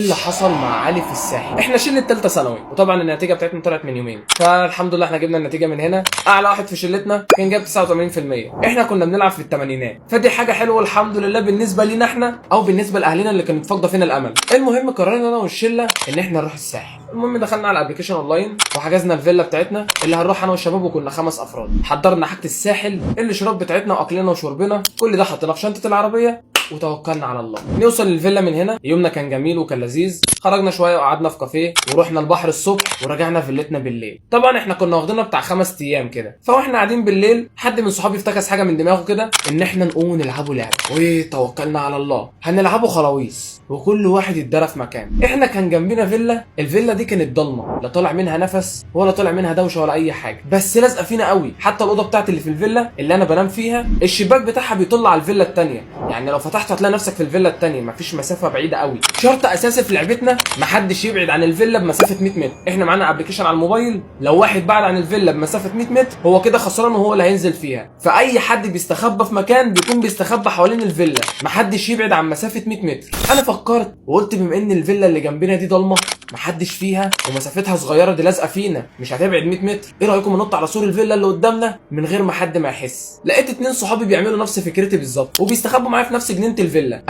اللي حصل مع علي في الساحل. احنا شله ثالثه ثانوي، وطبعا النتيجه بتاعتنا طلعت من يومين، فالحمد لله احنا جبنا النتيجه من هنا. اعلى واحد في شلتنا كان جاب 89%. احنا كنا بنلعب في الثمانينات، فدي حاجه حلوه الحمد لله بالنسبه لينا احنا او بالنسبه لاهلنا اللي كانت فاقده فينا الامل. المهم قررنا انا والشله ان احنا نروح الساحل. المهم دخلنا على الابلكيشن اونلاين وحجزنا الفيلا بتاعتنا اللي هنروح انا والشباب، وكنا 5 افراد. حضرنا حاجه الساحل، الشراب بتاعتنا واكلنا وشربنا، كل ده حطيناه في شنطه العربيه وتوكلنا على الله. نوصل للفيلا من هنا، يومنا كان جميل وكان لذيذ. خرجنا شويه وقعدنا في كافيه ورحنا البحر الصبح ورجعنا فيلتنا بالليل. طبعا احنا كنا واخدينها بتاع 5 ايام كده، فاحنا قاعدين بالليل حد من صحابي افتكس حاجه من دماغه كده ان احنا نقوم نلعبوا لعبه، وتوكلنا على الله هنلعبوا خلاويص وكل واحد يتدرى في مكان. احنا كان جنبنا فيلا، الفيلا دي كانت ضلمه، لا طالع منها نفس ولا طالع منها دوشه ولا اي حاجه، بس لازقه فينا قوي. حتى الاوضه بتاعتي اللي في الفيلا اللي انا بنام فيها الشباك بتاعها بيطل على الفيلا الثانيه، يعني لو فتحت هتلاقي نفسك في الفيلا الثانيه، مفيش مسافه بعيده قوي. شرط اساسي في لعبتنا محدش يبعد عن الفيلا بمسافه 100 متر. احنا معانا ابلكيشن على الموبايل، لو واحد بعد عن الفيلا بمسافه 100 متر هو كده خسران وهو اللي هينزل فيها. فاي حد بيستخبى في مكان بيكون بيستخبى حوالين الفيلا، محدش يبعد عن مسافه 100 متر. انا فكرت وقلت بما ان الفيلا اللي جنبنا دي ضلمه محدش فيها ومسافتها صغيره، دي لازقه فينا مش هتبعد 100 متر، ايه رايكم ننط على سور الفيلا اللي قدامنا من غير ما حد ما يحس؟ لقيت 2 صحابي بيعملوا نفس فكرتي بالظبط وبيستخبوا معايا في نفس جنينه الفيلا.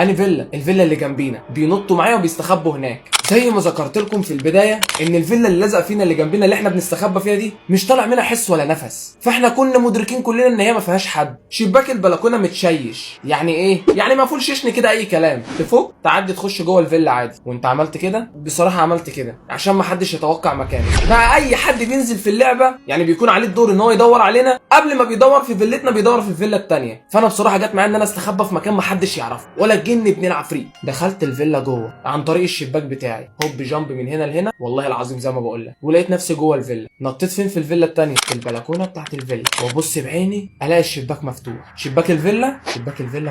الفيلا اللي جنبينا، بينطوا معايا وبيستخبوا هناك. زي ما ذكرت لكم في البدايه ان الفيلا اللي لازقه فينا اللي جنبنا اللي احنا بنستخبى فيها دي مش طالع منها حس ولا نفس، فاحنا كنا مدركين كلنا ان هي ما فيهاش حد. شباك البلكونه متشيش، يعني ايه؟ يعني مقفول شيشن كده، اي كلام. تفوق تعدي تخش جوه الفيلا عادي. وانت عملت كده؟ بصراحه عملت كده عشان ما حدش يتوقع مكاني. بقى اي حد بينزل في اللعبه يعني بيكون عليه الدور ان هو يدور علينا، قبل ما بيدور في فيلتنا بيدور في الفيلا الثانيه. فانا بصراحه جت معايا ان انا استخبى في مكان ما حدش يعرفه ولا الجن ابن العفريت. دخلت الفيلا جوه عن طريق الشباك بتاعي، هوب جامب من هنا لهنا، والله العظيم زي ما بقول لك، ولقيت نفسي جوه الفيلا. نطيت فين؟ في الفيلا الثانيه، في البلكونه بتاعت الفيلا، وابص بعيني الاقي الشباك مفتوح. شباك الفيلا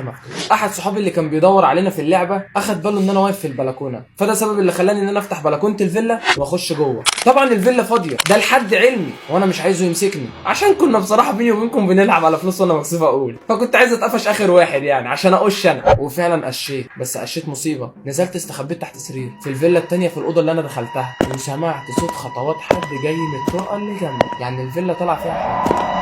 مفتوح. احد صحابي اللي كان بيدور علينا في اللعبه اخد باله ان انا واقف في البلكونه، فده سبب اللي خلاني ان انا افتح بلكونه الفيلا واخش جوه. طبعا الفيلا فاضيه، ده لحد علمي وانا مش عايزه يمسكني عشان كنا بصراحه بيني وبينكم بنلعب على فلوس وانا مكسوف اقول، فكنت عايز اتقفش اخر واحد يعني عشان اقش انا. وفعلا قشيت، بس قشيت مصيبه. نزلت استخبيت تحت سرير في الفيلا الثانيه في الاوضه اللي انا دخلتها، وسمعت صوت خطوات حد جاي من الطرقه اللي جنبي، يعني الفيلا طلع فيها حد.